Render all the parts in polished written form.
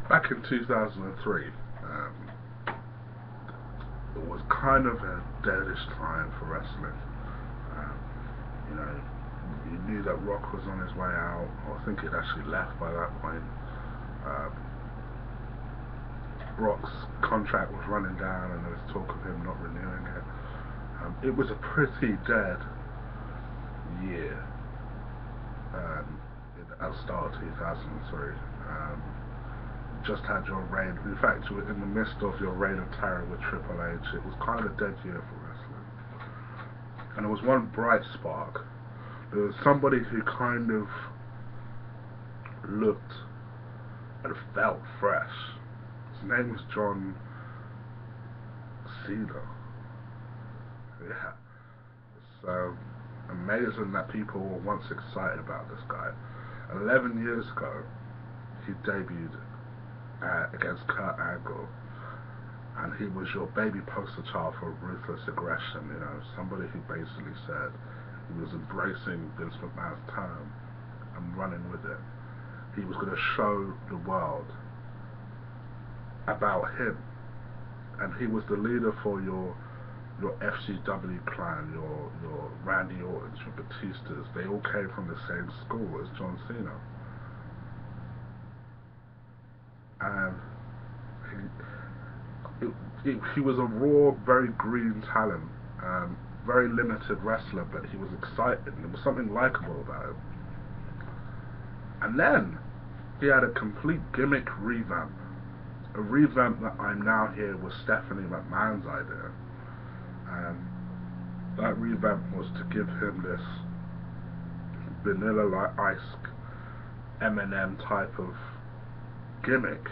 back in 2003, it was kind of a deadish time for wrestling. Um, you know, you knew that Rock was on his way out. I think he'd actually left by that point. Um, Rock's contract was running down, and there was talk of him not renewing it. It was a pretty dead year at the start of 2003. Just had your reign. In fact, you were in the midst of your reign of terror with Triple H. It was kind of a dead year for wrestling. And there was one bright spark. There was somebody who kind of looked and felt fresh. His name was John Cena. Yeah. It's amazing that people were once excited about this guy. 11 years ago, he debuted against Kurt Angle, and he was your baby poster child for ruthless aggression. You know, somebody who basically said he was embracing Vince McMahon's term and running with it. He was going to show the world about him, and he was the leader for your FCW clan, your Randy Ortons, your Batistas. They all came from the same school as John Cena. And he was a raw, very green talent, very limited wrestler, but he was exciting. There was something likable about him. And then he had a complete gimmick revamp. A revamp that I'm now here was Stephanie McMahon's idea. And that revamp was to give him this Vanilla Ice Eminem type of gimmick.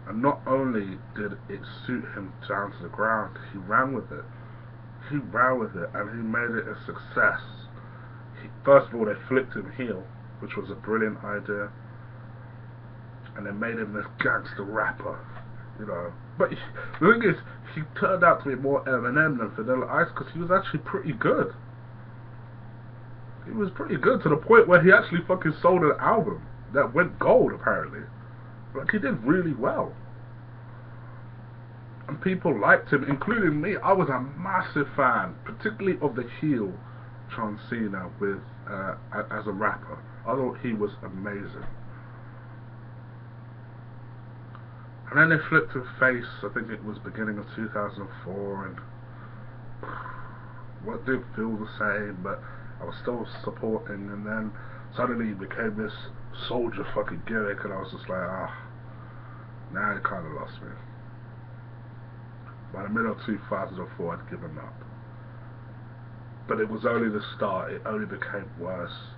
And not only did it suit him down to the ground, he ran with it. He ran with it, and he made it a success. First of all, they flipped him heel, which was a brilliant idea, and they made him this gangster rapper, you know. But the thing is, he turned out to be more Eminem than Vanilla Ice, because he was actually pretty good. He was pretty good, to the point where he actually fucking sold an album that went gold, apparently. Like, he did really well. And people liked him, including me. I was a massive fan, particularly of the heel John Cena with as a rapper. I thought he was amazing. And then they flipped him face, I think it was beginning of 2004, and what didn't feel the same, but I was still supporting, and then suddenly he became this soldier fucking gimmick, and I was just like, now he kind of lost me. By the middle of 2004, I'd given up. But it was only the start. It only became worse.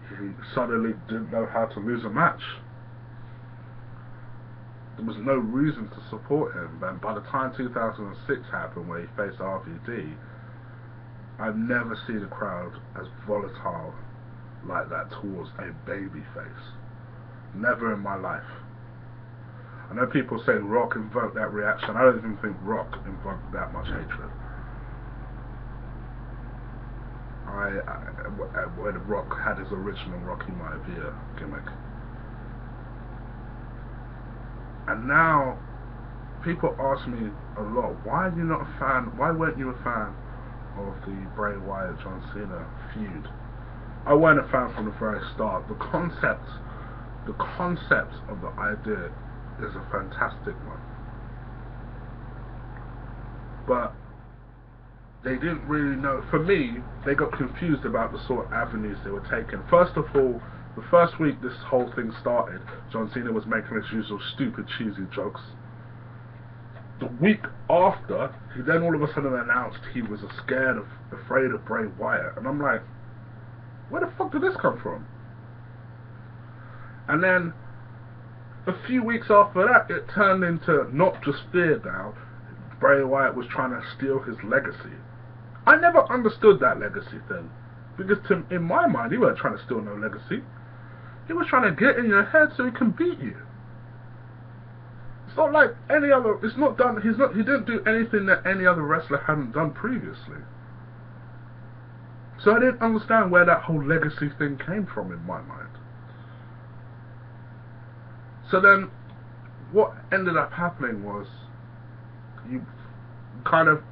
He suddenly didn't know how to lose a match. There was no reason to support him. And by the time 2006 happened, where he faced RVD, I've never seen a crowd as volatile like that towards a baby face. Never in my life. I know people say Rock invoked that reaction. I don't even think Rock invoked that much hatred. When Rock had his original Rocky Maivia gimmick. And now, people ask me a lot, why are you not a fan, why weren't you a fan of the Bray Wyatt John Cena feud? I weren't a fan from the very start. The concept of the idea is a fantastic one. But they didn't really know. For me, they got confused about the sort of avenues they were taking. First of all, the first week this whole thing started, John Cena was making his usual stupid, cheesy jokes. The week after, he then all of a sudden announced he was afraid of Bray Wyatt. And I'm like, where the fuck did this come from? And then, a few weeks after that, it turned into not just fear now. Bray Wyatt was trying to steal his legacy. I never understood that legacy thing. Because in my mind, he wasn't trying to steal no legacy. He was trying to get in your head so he can beat you. It's not like any other, he didn't do anything that any other wrestler hadn't done previously. So I didn't understand where that whole legacy thing came from in my mind. So then, what ended up happening was you kind of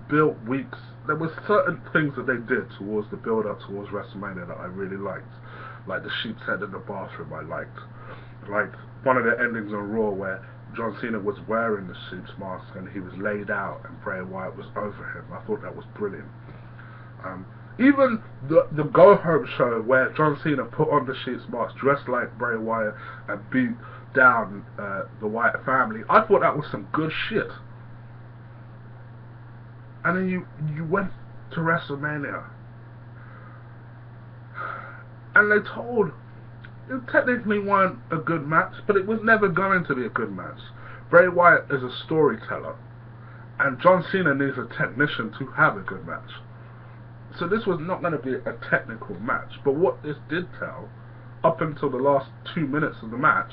built weeks. There were certain things that they did towards the build-up towards WrestleMania that I really liked. Like the sheep's head in the bathroom, I liked. Like one of the endings on Raw where John Cena was wearing the sheep's mask and he was laid out and Bray Wyatt was over him. I thought that was brilliant. Even the Go Home show where John Cena put on the sheep's mask, dressed like Bray Wyatt and beat down the Wyatt family, I thought that was some good shit. And then you went to WrestleMania and they told, it technically weren't a good match, but it was never going to be a good match. Bray Wyatt is a storyteller and John Cena needs a technician to have a good match. So this was not going to be a technical match, but what this did tell, up until the last 2 minutes of the match,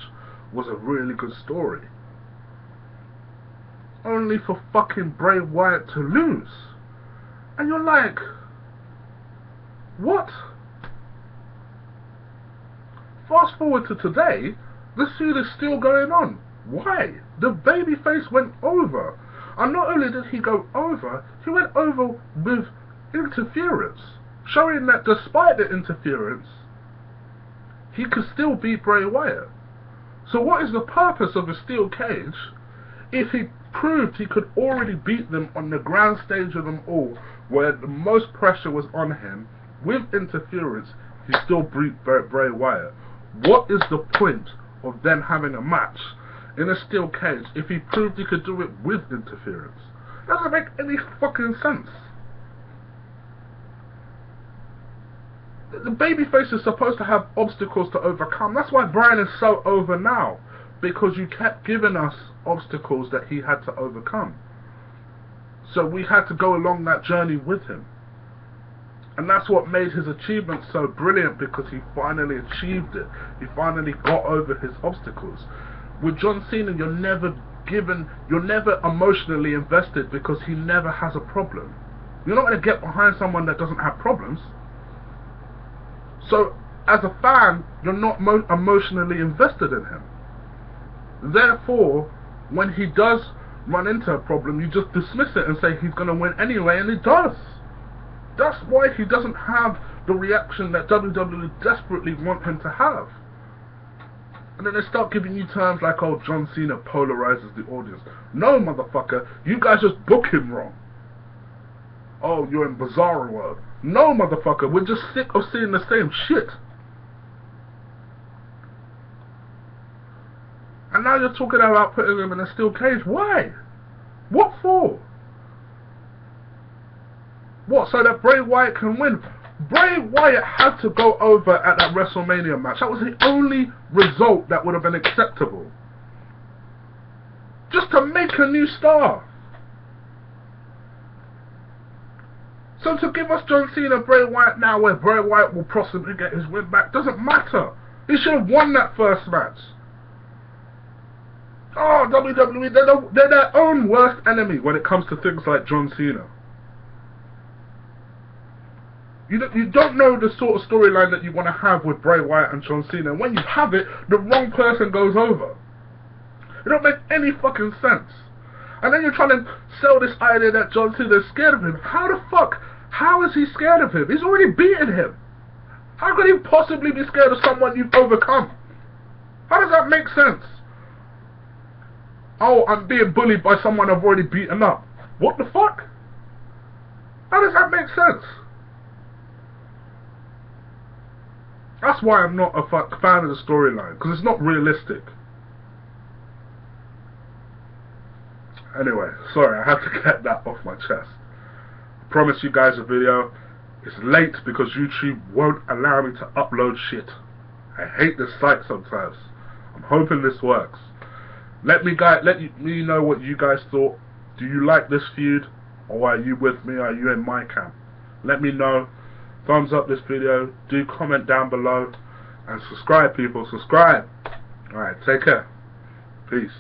was a really good story. Only for fucking Bray Wyatt to lose. And you're like, what? Fast forward to today, the feud is still going on. Why? The babyface went over. And not only did he go over, he went over with interference, showing that despite the interference, he could still beat Bray Wyatt. So what is the purpose of a steel cage if he proved he could already beat them on the grand stage of them all, where the most pressure was on him? With interference, he still beat Bray Wyatt. What is the point of them having a match in a steel cage if he proved he could do it with interference? Doesn't make any fucking sense. The babyface is supposed to have obstacles to overcome. That's why Brian is so over now, because you kept giving us obstacles that he had to overcome. So we had to go along that journey with him. And that's what made his achievement so brilliant, because he finally achieved it. He finally got over his obstacles. With John Cena, you're never emotionally invested because he never has a problem. You're not going to get behind someone that doesn't have problems. So, as a fan, you're not emotionally invested in him. Therefore, when he does run into a problem, you just dismiss it and say he's going to win anyway, and he does. That's why he doesn't have the reaction that WWE desperately want him to have. And then they start giving you terms like, oh, John Cena polarizes the audience. No, motherfucker, you guys just book him wrong. Oh, you're in Bizarro World. No, motherfucker, we're just sick of seeing the same shit. And now you're talking about putting him in a steel cage. Why? What for? What, so that Bray Wyatt can win? Bray Wyatt had to go over at that WrestleMania match. That was the only result that would have been acceptable. Just to make a new star. So to give us John Cena, Bray Wyatt now, where Bray Wyatt will possibly get his win back, doesn't matter. He should have won that first match. Oh, WWE, they're their own worst enemy when it comes to things like John Cena. You don't know the sort of storyline that you want to have with Bray Wyatt and John Cena. When you have it, the wrong person goes over. It don't make any fucking sense. And then you're trying to sell this idea that John Cena is scared of him. How the fuck? How is he scared of him? He's already beaten him. How could he possibly be scared of someone you've overcome? How does that make sense? Oh, I'm being bullied by someone I've already beaten up. What the fuck? How does that make sense? That's why I'm not a fan of the storyline, because it's not realistic. Anyway, sorry, I had to get that off my chest. I promise you guys a video. It's late because YouTube won't allow me to upload shit. I hate this site sometimes. I'm hoping this works. Let me know what you guys thought. Do you like this feud, or are you with me? Are you in my camp? Let me know. Thumbs up this video. Do comment down below, and subscribe, people. Subscribe. Alright, take care. Peace.